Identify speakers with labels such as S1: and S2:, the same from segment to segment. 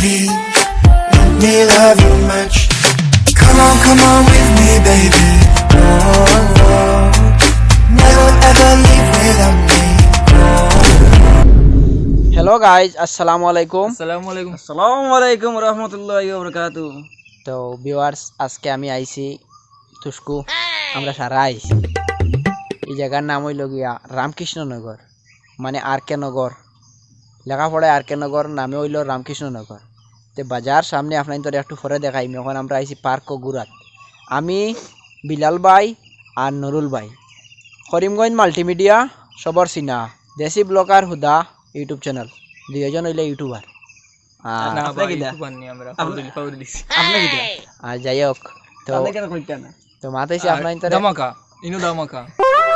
S1: me, let me love you much. Come on with me, baby. Oh, never ever leave without me.
S2: Hello guys अस्सलाम वालेकुम
S3: আসসালামু রহমতুল্লাহি ওয়া বারাকাতুহু।
S2: তো ভিউয়ার্স আজকে আমি আইছি তুস্কু আমরা সারা আইছি এই জায়গার নাম হইল গিয়া রামকৃষ্ণনগর মানে আর.কে নগর লেখাপড়ায় আর.কে নগর নামে হইল রামকৃষ্ণনগর তো বাজার সামনে আপনাদের একটু পরে দেখাই এখন আমরা আইছি পার্ক গুরাত আমি বিলাল ভাই আর নুরুল ভাই করিমগঞ্জ মাল্টিমিডিয়া সবার চিনা দেশি ব্লগার হুদা ইউটিউব চ্যানেল দুইজন হইলে ইউটিউবার আর যাই হোক তো মাতাইছি আপনার
S3: ধামাকা ইনো ধামাকা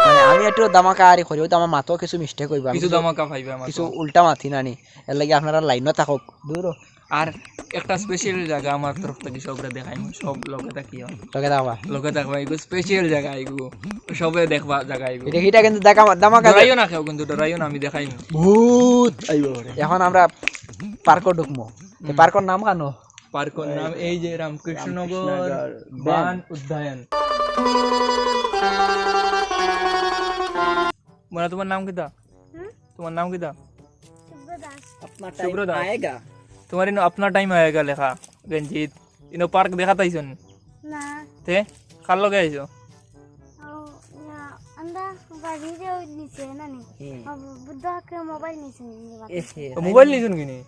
S2: মানে আমি একটু দামাকা আরি করি তো আমার মাথাও কিছু মিস্টেক হইবা
S3: কিছু ধামাকা পাইবে আমার
S2: কিছু উল্টা মাথি নানি এর লাগি আপনারা লাইনও থাকুক দূর
S3: আর একটা স্পেশাল জায়গা আমার তরফ থেকে সবরে দেখাই সব লোকে দেখিও
S2: লোকে
S3: দেখবা এগো স্পেশাল জায়গা এগো সবে দেখবা জায়গা এগো
S2: এটা কিন্তু দেখা দামাকা
S3: ডরাইও না কেউ কিন্তু ডরাইও না আমি দেখাই
S2: ভূত আইবো এখন আমরা পার্কও ঢুকমু এই পার্কের নাম কানো
S3: পার্কের নাম এই যে রামকৃষ্ণনগর বান উদ্যান। মানে তোমার নাম কিটা? তোমার নাম কিটা? शुभ्र दास आएगा तुम्हारे नो अपना टाइम आएगा लेखा रंजीत इनो पार्क देखा था इसन
S4: ना
S3: थे खाल लो गए जो
S4: ना अंदर गाड़ी जो नीचे ना नहीं अब बुद्धा के मोबाइल नहीं सुनेंगे
S3: तो मोबाइल नहीं सुन गिनी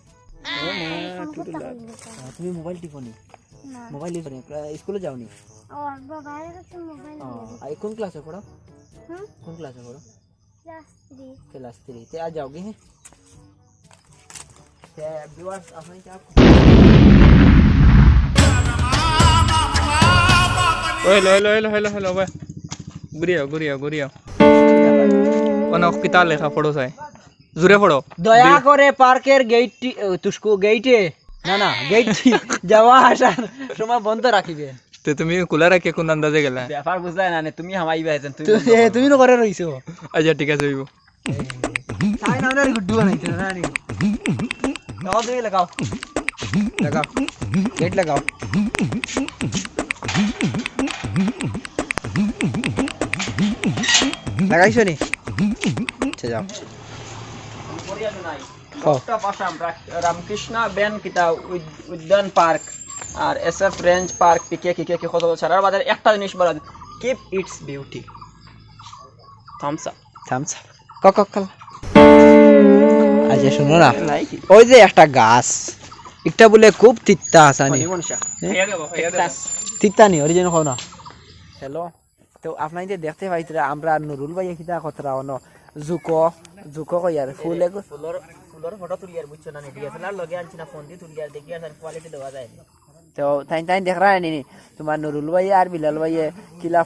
S2: তুমি মোবাইল টিপনি
S4: ना
S2: মোবাইল টিপনি স্কুলে যাওনি
S4: और बाहर का मोबाइल
S2: আর কোন ক্লাসে পড়ো কোন ক্লাসে পড়ো
S4: क्लास 3
S2: তে আজ যাওগে হ্যাঁ তে ভিউয়ার্স আপনি কি
S3: हेलो भाई गुरिया ओना किता लेखा पढ़ो साय जुरे पढ़ो
S2: দয়া করে পার্কের গেটটি তুস্কু গেটে না গেট যাওয়া আসার সময় বন্ধ রাখিবে
S3: ते तुम्ही खुला रखे कोण अंदाजे गेला
S2: ব্যাপার বুঝলাই না তুমি হামাই বাইছেন তুমি না করে রইছো
S3: अच्छा ठीक আছে হইবো
S2: তাই না রে গুড্ডু বানাইতে না রে নাও তুমি লাগাও গেট লাগাও লাগাইছো নি আচ্ছা যাও
S5: একটা পাশাম রামকৃষ্ণ বেন কিতা উদ্যান পার্ক আর এসএফ রেঞ্জ পার্ক পিকে কি কত ছাড়ার বাজার একটা জিনিস বলা keep its beauty thumbs up
S2: call আচ্ছা শুনো না ওই যে একটা গাছ একটা বলে খুব তিতা আসানি তিতা নি অরিজিনাল খাও না হ্যালো তো আপনাদের দেখতে পাইতরা আমরা নুরুল ভাই কিটা কথা অন জুকো কইয়ার ফুলের ফটো তুলিয়ার বুঝছো না ডিএসএলআর লগে আনছি না ফোন দিয়ে তুলিয়ার দেখি আর কোয়ালিটি দেওয়া যায় তো তাই দেখ রা নি তোমার নুরুল ভাই আর বিলাল ভাই কিলা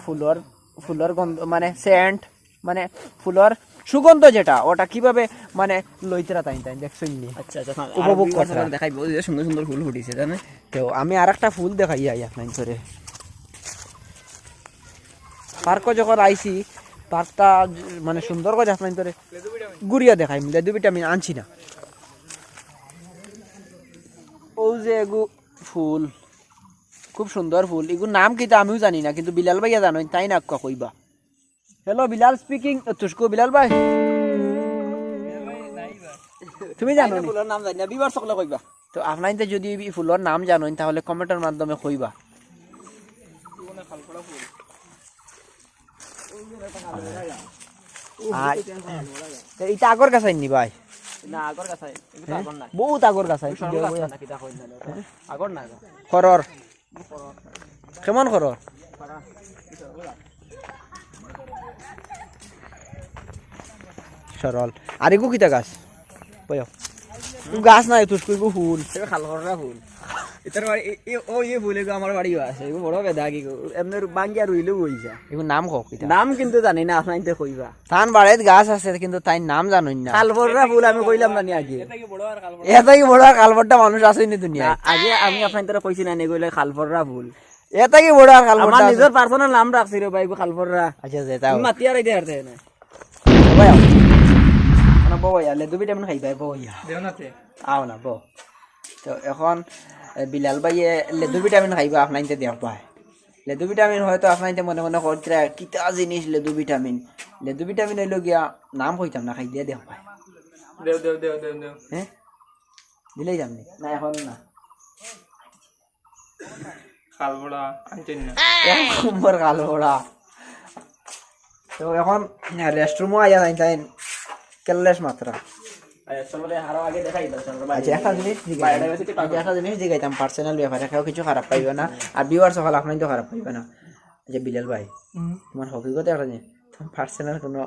S2: ফুলর গন্ধ মানে সেন্ট মানে ফুলর সুগন্ধ যেটা ওটা কিভাবে মানে লইতরা তাই দেখছই নি
S5: আচ্ছা
S2: উপভোগ করতে
S5: দেখাইবো সুন্দর সুন্দর ফুল ফুটিছে জানেন
S2: তো আমি আরেকটা ফুল দেখাই আপনার ধরে পার্ক যখন আইছি পার্কটা মানে সুন্দর করে আপনার ধরে গুড়িয়া দেখাই লেদু ভিটামিন আনছি না ও যে এগু ফুল খুব সুন্দর ফুল এগুর নাম কিটা আমিও জানি না কিন্তু বিলাল ভাইয়া জানো তাই না কইবা হ্যালো বিলাল স্পিকিং তুস্কো বিলাল ভাই তুমি জানো
S5: ফুলের নাম জানি না বিবার সকলে কইবা
S2: তো আপনাদের যদি ফুলের নাম জানো তাহলে কমেন্টের মাধ্যমে কইবা আর এটা আগর গাছাই নি ভাই
S5: না আগর গাছাই এটা আগর না
S2: বহুত আগর গাছাই
S5: না কিটা কই না আগর না
S2: খরর কেমন খরর সরল আর এগু কিটা গাছ বয় গাছ নাই তুই কইবো ফুল
S5: এটা খালখররা ফুল এটার বাড়ি ও ফুল এগো আমার বাড়িও আছে এগো বড় বেদা কি এমনি বাঙ্গিয়া রইলেও হইছা
S2: এগু নাম কও কিটা
S5: নাম কিন্তু জানি না আপনাইতে কইবা
S2: তান বাড়িত গাছ আছে কিন্তু তাই নাম জানোই না
S5: খালখররা ফুল আমি কইলাম না নি আগে
S2: এটাই বড় আর কালবটটা মানুষ আছে নি দুনিয়া
S5: আগে আমি আপনাইতে কইছি না নি কইলে খালখররা ফুল
S2: এটাই বড় আর কালবটটা
S5: আমার নিজের পার্সোনাল নাম রাখছি রে ভাই গো খালখররা
S2: আচ্ছা যেটা
S5: মাতিয়া রাই দেরতে না
S2: ভাই
S5: না বয়া লে দুবিটা মন খাইবা বয়া
S3: দেও নাতে
S2: আও না বো তো এখন বিলাল ভাইয়ে লেদু ভিটামিন খাইবা আপনাইতে দেখ পায় লেদু ভিটামিন হয়তো আপনাইতে মনে মনে করছে কিতা জিনিস লেদু ভিটামিন হইল গিয়া নাম কইতাম না খাই দিয়ে দেখ পায়
S3: দেও
S2: হ্যাঁ দিলেই যামনি না এখন না
S3: খাল বড়া আনছেন না
S2: এক নম্বর কালো ওরা তো এখন রেস্টরুমও আইয়া যাই তাই কেললেস মাত্রা আচ্ছা একটা জিনিস জিগাইতাম পার্সোনাল ব্যাপারে কেউ কিছু খারাপ পাইবে না আর ভিউয়ার সকাল আপনার তো খারাপ পাইবে না যে বিলাল ভাই তোমার হকিগত একটা জিনিস তোমার পার্সোনাল কোনো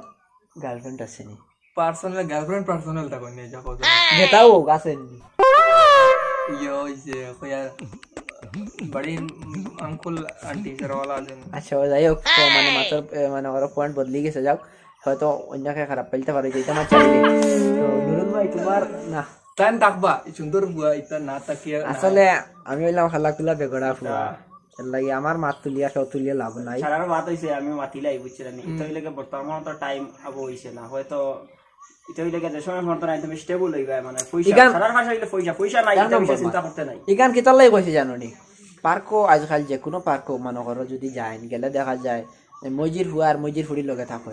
S2: গার্লফ্রেন্ড আছে নি
S3: পার্সোনাল গার্লফ্রেন্ড পার্সোনাল তা কইনে যা কথা
S2: যেটাও আছে নি
S3: ইয়ো যে কইয়া বড়ি আঙ্কুল আন্টি সরওয়ালা আছেন
S2: আচ্ছা যাই হোক তো মানে মাত্র মানে ওর পয়েন্ট বদলি গেছে যাও হয়তো অন্যকে খারাপ পাইতে পারে যেটা আমার চাইলে তো নুরুল ভাই তোমার না
S3: টাইম থাকবা সুন্দর বুয়া ইতা না তাকিয়া
S2: আসলে আমি হইলাম খালা কুলা বেগড়া ফুয়া লাগে আমার মাত তুলিয়া কেউ তুলিয়া লাভ নাই
S5: সারার বাত হইছে আমি মাতিলাই বুঝছিলাম ইতই লাগে বর্তমান তো টাইম আবো হইছে না হয়তো ইতই লাগে যে সময় মত নাই তুমি স্টেবল হইবা মানে পয়সা সারার ভাষা হইলে পয়সা নাই এটা বিষয় চিন্তা করতে নাই
S2: ইগান কি তার লাগি কইছে জানো নি পার্কও আজকাল যে কোনো পার্কও মনে করো যদি যায় গেলে দেখা যায় মজির হুয়া আর মজির ফুড়ির লগে থাকো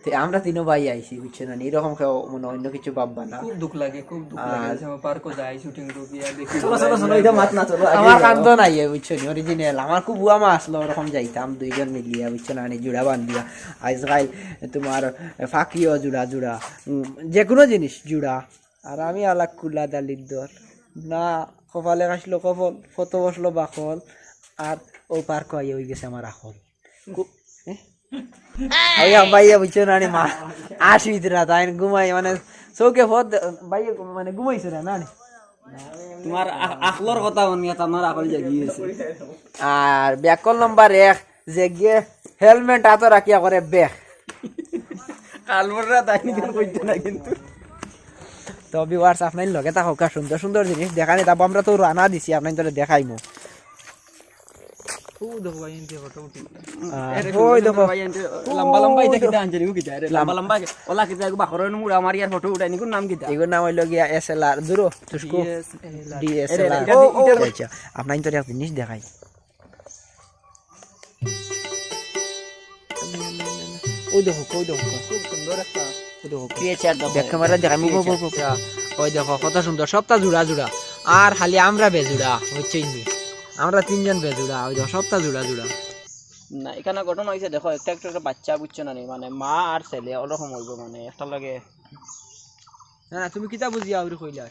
S2: তো আমরা তিনও ভাই আইছি বুঝছো না এরকম কেউ মনে অন্য কিছু ভাববা না
S3: খুব দুঃখ লাগে পার্কও যাই শুটিং রুকিয়া দেখি
S2: আমার কান্দ নাই বুঝছো নি অরিজিনাল আমার খুব বুয়া মা আসলো ওরকম যাইতাম দুইজন মিলিয়া বুঝছো না জুড়া বান্ধিয়া আজকাল তোমার ফাঁকিও জুড়া যে কোনো জিনিস জুড়া আর আমি আলাক কুলা দালির দর না কপালে আসলো কপাল ফটো বসলো বাকল আর ও পার্ক আইয়া হয়ে গেছে আমার আখল বাইয়া বুঝছো না মা আসিত না তাই ঘুমাই মানে চৌকে ফত বাইয়া মানে ঘুমাইছে না
S5: তোমার আকলর কথা মনে তোমার আকল জাগি গেছে
S2: আর ব্যাকল নম্বর 1 যে গিয়ে হেলমেট হাতে রাখিয়া করে ব্যাগ
S5: কালমররা তাই নিকেন কইতে না কিন্তু
S2: তো ভিউয়ার্স আপনার লগে থাকো সুন্দর সুন্দর জিনিস দেখানি তারপর আমরা তো রানা দিছি আপনার তো দেখাইমু
S3: খুব দেখো ভাই ইনতে ফটো উঠি
S2: ওই দেখো
S5: লম্বা লম্বা এটা কিটা আনজনি কিটা রে লম্বা লম্বা ওলা কিটা বাখরের মুড় আমার ইয়ার ফটো উঠাই নিকুন নাম কিটা
S2: এগুর নাম হইল গিয়া এসএলআর দূরো তুসকো ডিএসএলআর আচ্ছা আপনার তো একটা জিনিস দেখাই ওই দেখো
S3: খুব সুন্দর একটা
S5: ক্রিয়েচার দাও
S2: ব্যাক ক্যামেরা দেখাই মুখ ওই দেখো কত সুন্দর সবটা জুড়া আর খালি আমরা বেজুড়া হচ্ছে আমরা তিনজন বেজুড়া ওই দেখো সবটা জুড়া
S5: না এখানে ঘটনা হইছে দেখো একটা বাচ্চা বুঝছো না মানে মা আর ছেলে ওরকম হইব মানে একটা লাগে
S2: না তুমি কিতা বুঝিয়া ওরে কইলা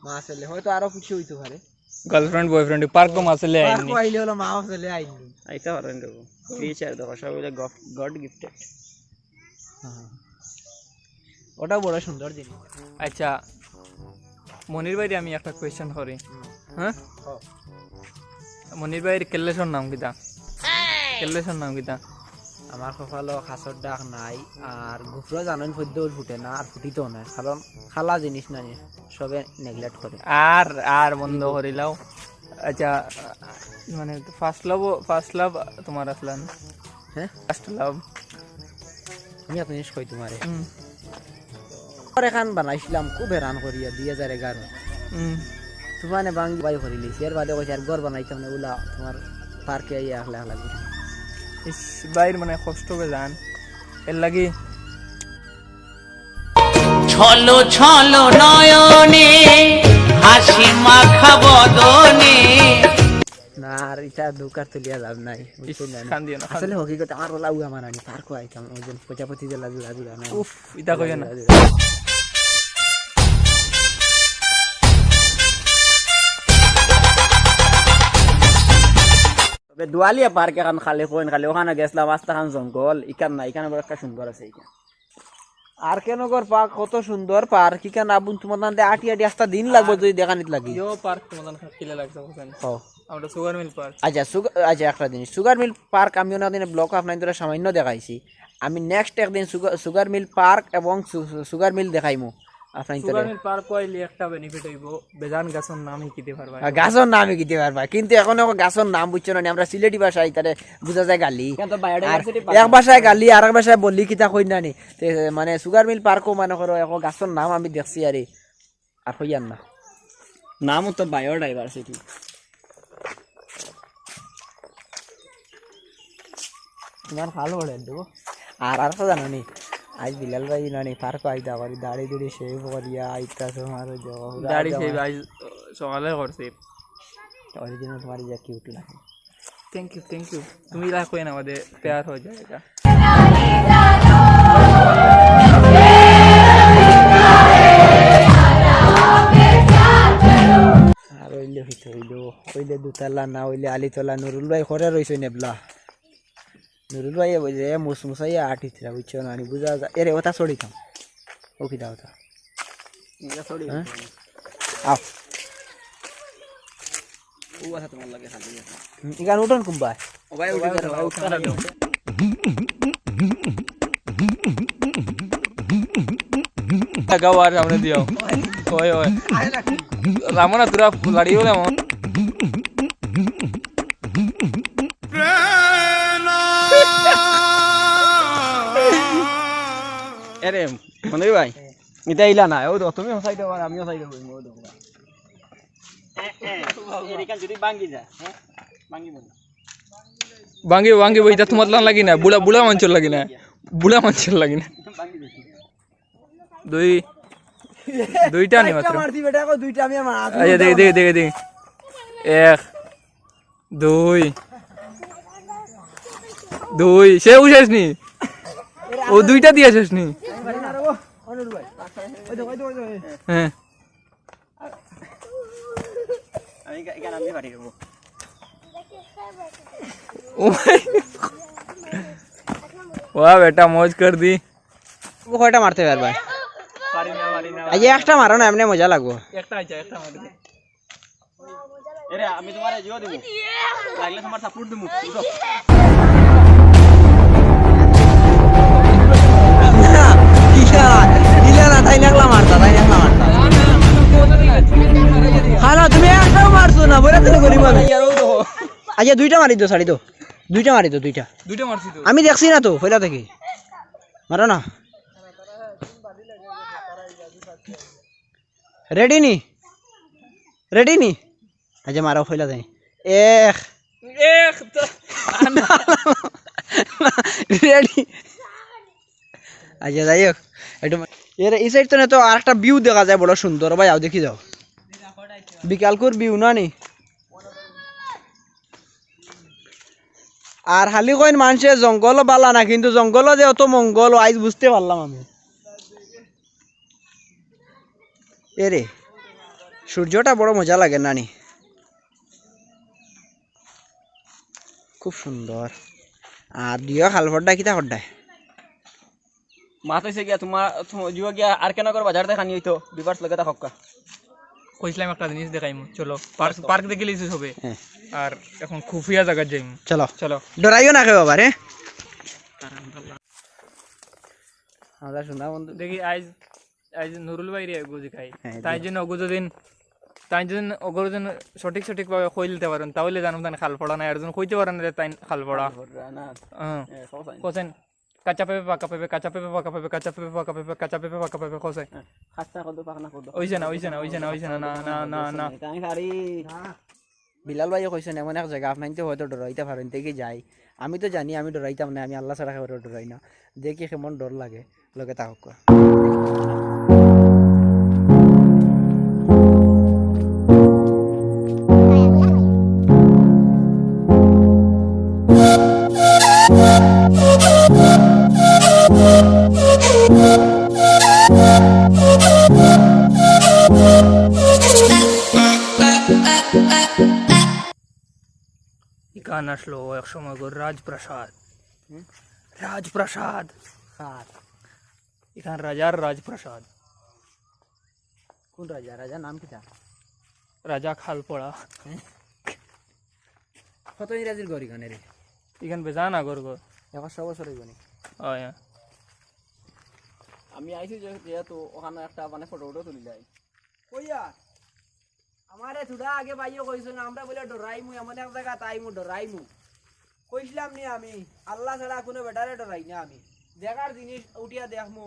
S2: মা ছেলে হয়তো আরো কিছু হইতে পারে
S3: গার্লফ্রেন্ড বয়ফ্রেন্ড পার্ক কো মাসলে আইনি
S2: পার্ক আইলে হলো মা ছেলে আইনি
S5: আইতা পারেন দেখো ক্রিয়েচার দেখো সব হইলে গড গিফটেড
S2: ওটা বড় সুন্দর জিনিস
S3: আচ্ছা মনির ভাইরে আমি একটা কোয়েশ্চেন করি হ্যাঁ মনির ভাইয়ের কেল্লেশন নাম কিতা
S2: আমার কপালও খাসর ডাক নাই আর গুফরো জানেন ফদ্য ফুটে না আর ফুটিতেও নাই কারণ খালা জিনিস নাই সবে নেগলেক্ট করে
S3: আর বন্ধ করিলাও আচ্ছা মানে ফার্স্ট লাভ তোমার আসলাম
S2: হ্যাঁ
S3: ফার্স্ট লাভ
S2: আমি একটা জিনিস কই তোমারে এখান বানাইছিলাম খুব হেরান করিয়া 2011 তুফানে বাঙ্গি বাই করি লিছি এর বাদে কইছে আর ঘর বানাইতাম না ওলা তোমার পার্কে আইয়া একলা করি
S3: ইস বাইর মানে কষ্ট বে জান এর লাগি
S6: ছলো ছলো নয়নে হাসি মাখা বদনে
S2: না আর এটা দুকার তুলিয়া লাভ নাই
S3: কান্দিও না
S2: আসলে হকিকত আমার ওলা উয়া মারানি পার্ক আইতাম ওজন প্রজাপতি জেলা জুড়া না
S3: উফ ইতা কইও না
S5: দুয়ালিয়া পার্ক এখন খালি ওখানে গেছিলাম রাস্তাখান জঙ্গল ইকান না এখানে বড় একটা সুন্দর আছে এখানে
S2: আর.কে নগর পার্ক কত সুন্দর পার্ক ইকান আবুন তোমার নান্দে আটি আস্তা দিন লাগবে যদি দেখানিত লাগি
S3: ইয়ো পার্ক তোমাদের কিলে লাগছে ওখানে আমরা সুগার মিল পার্ক
S2: আচ্ছা একটা জিনিস সুগার মিল পার্ক আমি ওনাদিন ব্লগ আপনার ধরে সামান্য দেখাইছি আমি নেক্সট একদিন সুগার মিল পার্ক এবং সুগার মিল দেখাইমু আপনার
S3: সুগার মিল পার্ক কইলে একটা বেনিফিট হইব বেজান গাছর নাম কিতে পারবা
S2: গাছর নাম কিতে পারবা কিন্তু এখন গাছর নাম বুঝছো না আমরা সিলেটি ভাষায় তারে বুঝা যায় গালি এক ভাষায় গালি আর এক ভাষায় বললি কিতা কই না নি মানে সুগার মিল পার্কও মানে করো এখন গাছর নাম আমি দেখছি আর হইয়ার না
S5: নাম তো বায়োডাইভার্সিটি।
S2: তোমার ভালো বলে দেবো। আর তো জানো নি আজ বিলাল ভাই নানি পার্ক আইতা করি দাড়ি দুড়ি শেভ করিয়া আইতা তোমার
S3: দাড়ি সেই ভাই সকালে করছে।
S2: অরিজিনাল তোমার যা কিউট লাগে।
S3: থ্যাংক ইউ তুমি রাখো না আমাদের প্যার হয়ে যায়গা।
S2: আর ওইলে হইতে ওইলে দুতলা না ওইলে আলিতলা নুরুল ভাই ঘরে রইছে নেবলা নুরুল ভাই বুঝে মুসমুসাইয়া আটিতরা বুঝছো না বুঝা যা এরে ওটা ছড়িতাম ও কি দাও তা আও
S5: ও কথা তোমার লাগে খালি
S2: ইগান উঠন কুম্বাই
S5: ও ভাই উঠে যাও উঠা দাও
S3: গাওয়ার সামনে দিও ওই ওই রামনা তুরা লাড়িও না
S5: আরে মনে ভাই এটা ইলা না ও তুমি হসাই দাও আর আমিও হসাই দেব ও দাও এরিকান যদি ভাঙি যায় হ্যাঁ ভাঙিব না
S3: ভাঙ্গি বইটা তোমার লাগি না বুড়া মানুষের লাগি না বুড়া মানুষের লাগি না দুইটা নেই মাত্র
S2: মারতি বেটা কো দুইটা আমি মার
S3: আচ্ছা দেখে 1 2 সে উঠেছ নি ও দুইটা দিয়েছিস নি হ্যাঁ
S5: আমি এখানে আমি বাড়ি দেব
S3: वाह बेटा मौज कर दी
S2: वो কয়টা মারতে পারবে
S5: পারি না
S2: এই যে একটা মারো না এমনি মজা লাগবে
S3: একটা মার দে
S5: এরে আমি তোমারে জিও দেব লাগলে তোমার সাপোর্ট দেব উঠো
S2: ইলা না তাই নাকলা মারতা হ্যালো তুমি একটাও মারছো না বলে তুমি গরিব আচ্ছা দুইটা মারি দো ছাড়ি দো দুইটা
S3: মারছি তো
S2: আমি দেখছি না তো পয়লা থেকে মারো না রেডি নি আচ্ছা মারো পয়লা থেকে
S3: এক তো
S2: রেডি আচ্ছা যাই হোক একটু এর এই সাইড তো আর একটা ভিউ দেখা যায় বড় সুন্দর ভাই আও দেখি যাও বিকালকুর ভিউ না নি আর হালি কইন মানুষে জঙ্গল বালা না কিন্তু জঙ্গল যে অত মঙ্গল আইজ বুঝতে পারলাম আমি এরে সূর্যটা বড় মজা লাগে নানি খুব সুন্দর আর দিও খালফড়টা কিতা খড়ডায়
S5: মাথায় গিয়া তোমার জিও গিয়া আর কেন করে বাজার দেখানি হইতো বিভার্স লাগে তা হক্কা
S3: কইছিলাম একটা জিনিস দেখাইমু চলো পার্ক দেখে লিছিস হবে
S2: হ্যাঁ
S3: আর এখন খুফিয়া জায়গা যাইমু
S2: চলো ডরাইও না কেউ আবার আমরা শোনা বন্ধু
S3: দেখি আজ নুরুল ভাই রে গুজি খাই
S2: হ্যাঁ,
S3: তাই জন্য অগরদিন সঠিক ভাবে কই দিতে পারেন তাহলে জানো তাই খাল পড়া না একজন কইতে পারেন রে তাই খাল পড়া
S5: না
S3: হ্যাঁ কোসেন কাঁচা পেঁপে পাকা পেঁপে কাঁচা পেঁপে পাকা পেঁপে কাঁচা পেঁপে পাকা পেঁপে কাঁচা পেঁপে পাকা পেঁপে কোসে
S5: খাস্তা কত পাকনা কত
S3: ওইছে না না
S5: আমি খারি
S2: বিলাল ভাই কইছেন এমন এক জায়গা আপনাইতে হয়তো ডরাইতে পারেন থেকে যাই আমি তো জানি আমি ডরাইতাম না আমি আল্লাহ ছাড়া কেউ ডরাই না দেখি কেমন ডর লাগে লগে তা হোক
S3: গান আসলো এক সময় গো রাজপ্রাসাদ এখান রাজার রাজপ্রাসাদ
S2: কোন রাজা নাম কিটা
S3: রাজা খালপড়া
S2: কত ইংরাজির গরি গানে রে
S3: এখান বেজা না গর গো
S2: 100 বছর হইব নি
S5: আমি আইছি যেহেতু ওখানে একটা মানে ফটো তুলিলাই
S2: কইয়া আমারে থুড়া আগে ভাইও কইছো না আমরা বলে ডরাইমু এমন এক জায়গা তাইমু ডরাইমু কইছিলাম নি আমি আল্লাহ ছাড়া কোনো বেটারে ডরাই না আমি দেখার জিনিস উঠিয়া দেখমু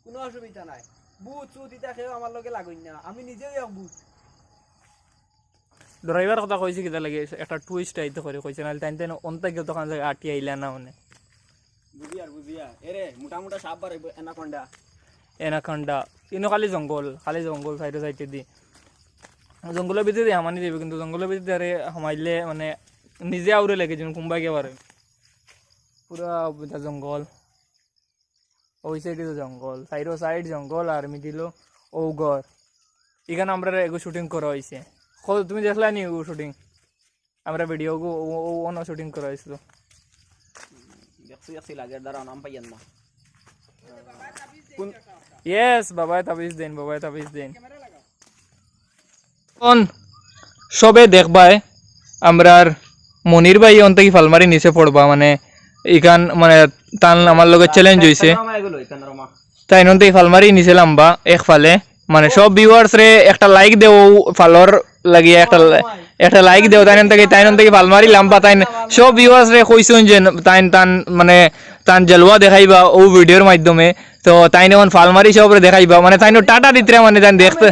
S2: কোনো অসুবিধা নাই বুট চুত ইতা খেয়েও আমার লগে লাগুই না আমি নিজেও এক বুট
S3: ড্রাইভার কথা কইছে কিতা লাগে একটা টুইস্ট আইতে করে কইছে নাহলে তাই তাই অন্তে গিয়ে দোকান থেকে আটি আইলা না মানে
S5: বুঝিয়া এরে মোটা সাপ বার এনাকন্ডা
S3: এনাকন্ডা ইনো খালি জঙ্গল সাইডে সাইডে দি জঙ্গলের ভিতরে হামানি দেবে কিন্তু জঙ্গলের ভিতরে হামাইলে মানে নিজে আউরে লেগে যেন কুম্বা গিয়ে পারে পুরা জঙ্গল ওই সাইডে তো জঙ্গল সাইড জঙ্গল আর মিডিলও ও ঘর এখানে আমরা এগো শুটিং করা হয়েছে তুমি দেখলা নি ও শুটিং আমরা ভিডিও অন্য শুটিং করা হয়েছিল
S5: দেখছি লাগের দ্বারা নাম পাইয়েন না
S3: ইয়েস বাবাই তাবিজ দেন কোন সবে দেখবাই আমরার মনির ভাই অন্ত কি ফালমারি নিচে পড়বা মানে ইখান মানে তান আমার লগে চ্যালেঞ্জ হইছে তাই নন্তে ফালমারি নিচে লাম্বা এক ফালে মানে সব ভিউয়ার্স রে একটা লাইক দেও ফালর লাগিয়া একটা লাইক দেও তাই নন্তে ফালমারি লাম্বা তাই সব ভিউয়ার্স রে কইছুন যে তান মানে তান জলওয়া দেখাইবা ও ভিডিওর মাধ্যমে তো তাই নন ফালমারি সবরে দেখাইবা মানে তাই টাটা দিতরে মানে তাই দেখতে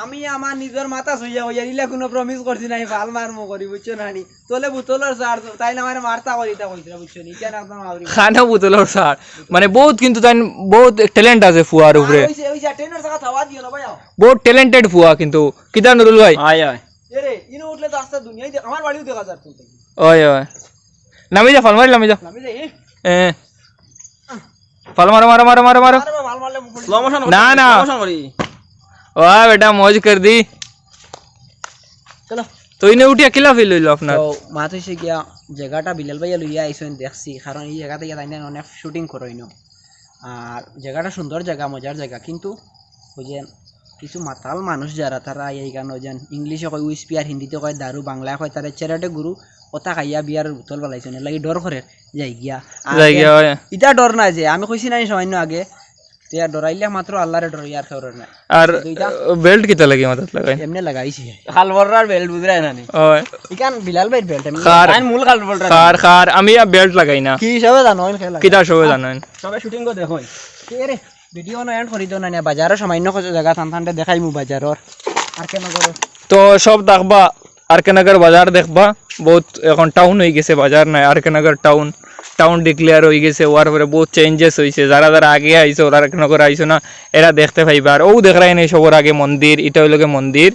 S2: আমি আমার নিজের মাথা শুইয়া হইয়া ইলা কোনো প্রমিস করছি না ভাল মারমো করি বুঝছো না নি তোলে বুতলর সার তাই না মানে মারতা করিতা কইছিলা বুঝছো নি কেন একদম আউরি
S3: খানা বুতলর সার মানে বহুত কিন্তু তাই বহুত ট্যালেন্ট আছে ফুয়ার উপরে
S2: ওই যে ট্রেনার সাথে থাওয়া দিও না ভাই
S3: বহুত ট্যালেন্টেড ফুয়া কিন্তু কিতা নুরুল ভাই
S5: আয়
S2: এরে ইনো উঠলে তো আস্তে দুনিয়ায় আমার বাড়িও দেখা যায় তুমি
S3: ওই নামি যা ফালমারি নামি যা ফাল মারো
S2: ভাল মারলে
S5: স্লো মোশন
S3: না
S5: করি
S3: वाह बेटा मौज कर दी
S2: চলো
S3: তো ইনে উঠি কিলা ফিল হইলো আপনার
S2: তো মাত হইছে গিয়া জায়গাটা বিলাল ভাইয়া লইয়া আইছেন দেখছি কারণ এই জায়গাতে গিয়া তাই অনেক শুটিং করইনো আর জায়গাটা সুন্দর জায়গা মজার জায়গা কিন্তু বুঝেন কিছু মাতাল মানুষ যারা তারা এই গান যেন ইংলিশে কয় উইস্পি আর হিন্দিতে কয় দারু বাংলায় কয় তারা চেরাটে গুরু কথা খাইয়া বিয়ার বোতল বালাইছেন লাগি ডর করে যাই গিয়া ইটা ডর না যে আমি কইছি না সামান্য আগে তে ডরাইলে মাত্র আল্লাহরে ডরাই আর কেউ না
S3: আর বেল্ট কিতা লাগি মাথাত লাগাই
S2: এমনি লাগাইছি
S5: খালবরার বেল্ট বুঝরাই না নি
S3: ওই
S2: ইকান বিলাল ভাই বেল্ট আমি
S3: খার
S5: মূল খালবরার
S3: খার আমি বেল্ট লাগাই না
S2: কি হিসাবে জানো খেলা
S3: কিতা সবে জানেন
S5: সবাই শুটিং করে দেখো
S2: কে রে ভিডিও না এন্ড করি তো না বাজারে সামান্য কিছু জায়গা থানতে দেখাইমু বাজারর আর কেন করো
S3: তো সব দেখবা আর.কে নগর বাজার দেখবা বহুত এখন টাউন হয়ে গেছে বাজার নাই আর.কে নগর টাউন ডিক্লেয়ার হয়ে গেছে ওর পরে বহুত চেঞ্জেস হয়েছে যারা আগে আইসো ওরা আর.কে নগর আইসো না এরা দেখতে পাইবা আর ও দেখাই নাই সবর আগে মন্দির এটা হইলোকে মন্দির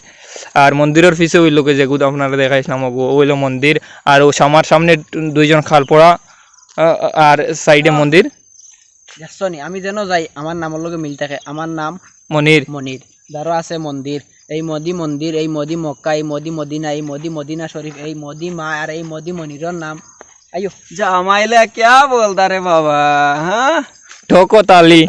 S3: আর মন্দিরের পিছে হইলোকে যেগুলো আপনারা দেখাইছিলাম ও হইলো মন্দির আর ও আমার সামনে দুইজন খালপড়া আর সাইডে মন্দির
S2: দেখছো নি আমি যেন যাই আমার নামের লগে মিল থাকে আমার নাম
S3: মনির
S2: দারো আছে মন্দির এই মোদি মন্দির এই মোদি মক্কা এই মোদি মদিনা এই মোদি মদিনা শরীফ এই মোদি মা আর এই মোদি মনিরের নাম আইও
S5: জামাইলে क्या बोलता रे बाबा हाँ
S3: ঠোকো তালি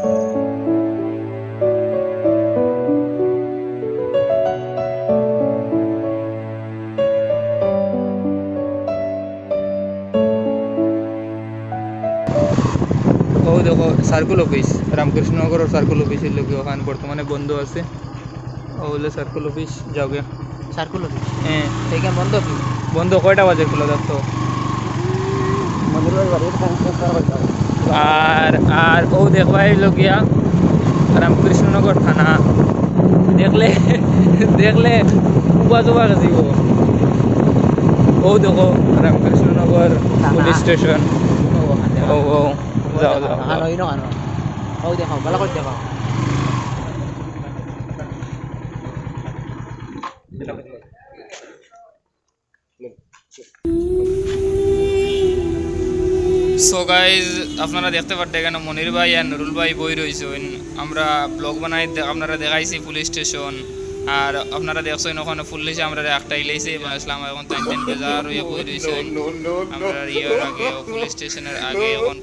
S3: ও দেখো সার্কুল অফিস রামকৃষ্ণনগর সার্কুল অফিসের লোক ওখানে বর্তমানে বন্ধ আছে ও হলো সার্কুল অফিস যাও গে
S2: সার্কুল অফিস
S3: হ্যাঁ
S2: এইখান বন্ধ কি
S3: বন্ধ কয়টা বাজে খোলা দেখতো আর ও দেখবা এলো গিয়া রামকৃষ্ণনগর থানা দেখলে উবা জবা গেছিব ও দেখো রামকৃষ্ণনগর পুলিশ স্টেশন ও যাও
S2: ও দেখো ভালো করে দেখো
S3: সো গাইজ আপনারা দেখতে পারতে এখানে মনির ভাই আর নুরুল ভাই বই রয়েছেন আমরা ব্লগ বানাই আপনারা দেখাইছি পুলিশ স্টেশন আর আপনারা দেখছেন ওখানে পুলিশে আমরা একটা ইলাইছে এবং ইসলাম এখন তাই বেজার হয়ে বই রয়েছেন আমরা ইয়ার আগে পুলিশ স্টেশনের আগে এখন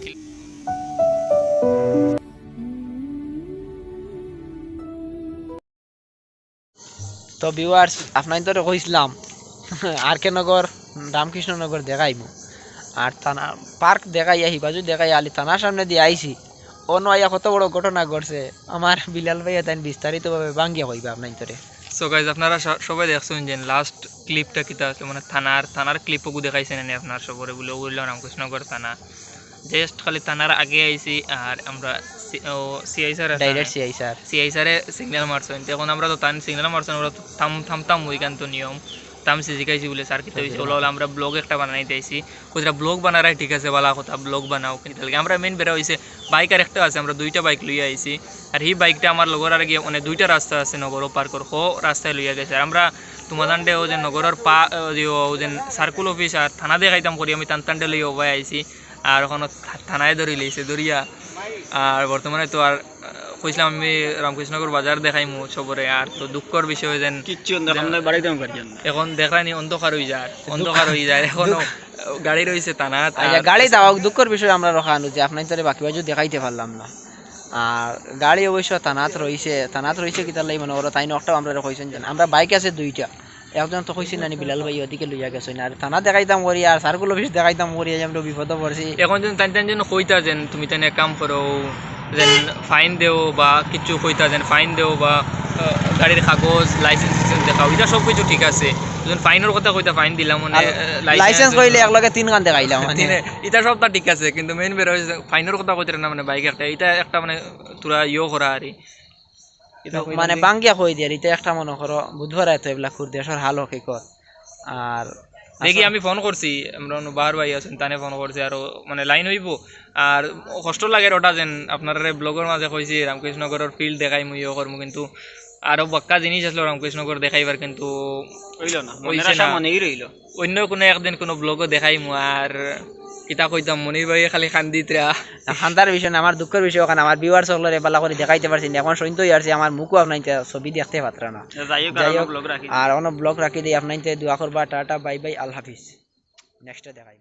S2: তো ভিউয়ার্স আপনাদের তো কইছিলাম আর.কে নগর রামকৃষ্ণনগর দেখাইমু আর থানা পার্ক দেখাই আহি বাজু দেখাই আলি থানার সামনে দিয়ে আইছি অন্য আইয়া কত বড় ঘটনা ঘটছে আমার বিলাল ভাইয়া তাই বিস্তারিতভাবে ভাঙ্গিয়া কইবা আপনাদের
S3: সো গাইজ আপনারা সবাই দেখছেন যে লাস্ট ক্লিপটা কিতা আছে মানে থানার ক্লিপও দেখাইছেন না আপনার সবরে বলে ওইল রামকৃষ্ণনগর থানা জাস্ট খালি থানার আগে আইছি আর আমরা CI sir
S2: direct CI sir
S3: CI স্যারে সিগন্যাল মারছেন এখন আমরা তো তান সিগন্যাল মারছেন ওরা তো থামতাম ওইখান তো নিয়ম তাম শিখাইছি বলে স্যার কিতে হয়েছে ওলা আমরা ব্লগ একটা বানাই দিয়েছি কোথাও ব্লগ বানারাই ঠিক আছে বলা কথা ব্লগ বানাও কিন্তু আমরা মেন বেরা হয়েছে বাইক আর একটা আছে আমরা 2টা বাইক লইয়া আইছি আর এই বাইকটা আমার লগর আর গিয়ে মানে 2টা রাস্তা আছে নগর পার্কর রাস্তায় লইয়া গেছে আর আমরা তোমাদান্ডে ও যে নগরের ও যে সার্কুল অফিস আর থানা দেখাইতাম করি আমি টানটান্ডে লইয়া ওবাই আইছি আর ওখানে থানায় ধরি লইছে ধরিয়া আর বর্তমানে তো আর কইছিলাম আমি রামকৃষ্ণনগর বাজার দেখাইমু সবরে আর তো দুঃখর বিষয় যেন
S5: কিচ্ছু বাড়িতে
S3: এখন দেখানি অন্ধকার হয়ে যায় এখনো গাড়ি রয়েছে টানা
S2: আচ্ছা গাড়ি দাও দুঃখের বিষয় আমরা রখানো যে আপনার তারে বাকি বাজু দেখাইতে পারলাম না আর গাড়ি অবশ্য থানাত রয়েছে কিতার লাই মানে ওরা তাই নকটাও আমরা কইছেন জান আমরা বাইক আছে 2টা একজন তো কইছেন নানি বিলাল ভাই ওদিকে লইয়া গেছেন আর থানা দেখাইতাম করি আর সার্কুল অফিস দেখাইতাম করি আমরা বিপদে পড়ছি
S3: এখন যেন তাই যেন কইতা যেন তুমি তাই কাম করো যেন ফাইন দেও বা কিছু কইতা যেন ফাইন দেও বা গাড়ির কাগজ লাইসেন্স দেখাও এটা সব কিছু ঠিক আছে যখন ফাইনের কথা কইতা ফাইন দিলাম মানে
S2: লাইসেন্স কইলে একলগে 3 গান দেখাইলাম মানে
S3: এটা সবটা ঠিক আছে কিন্তু মেইন বের হইছে ফাইনের কথা কইতে না মানে বাইক একটা এটা একটা মানে তোরা করা আরে
S2: মানে বাঙ্গিয়া কই দিয়া এটা একটা মনে করো বুধবার আইতো এগুলা খুর দেশের হাল হকিকত আর
S3: দেখি আমি ফোন করছি আমরা বাহার ভাই আছেন তানে ফোন করছি আর মানে লাইন হইব আর কষ্ট লাগে ওটা যেন আপনার ব্লগের মাঝে কইছি রামকৃষ্ণনগরের ফিল্ড দেখাই মুই করমু কিন্তু আরো বাক্কা জিনিস আসলো রামকৃষ্ণনগর দেখাইবার কিন্তু
S5: হইল না
S3: হইছে না
S5: মনেই রইল
S3: অন্য কোনো একদিন কোনো ব্লগও দেখাইমু আর কিতা কইতাম মনির ভাই খালি খান্দিতরা
S2: খান্দার বিষয় না আমার দুঃখের বিষয় ওখানে আমার ভিউয়ার্স সকলের এবালা করে দেখাইতে পারছি না এখন শুনতেই আসছে আমার মুখও আপনাইতে ছবি দেখতে পাত্রা না আর অন্য ব্লগ রাখি দিই আপনাইতে দোয়া করবা টাটা বাই বাই আল্লাহ হাফিজ নেক্সটে দেখাই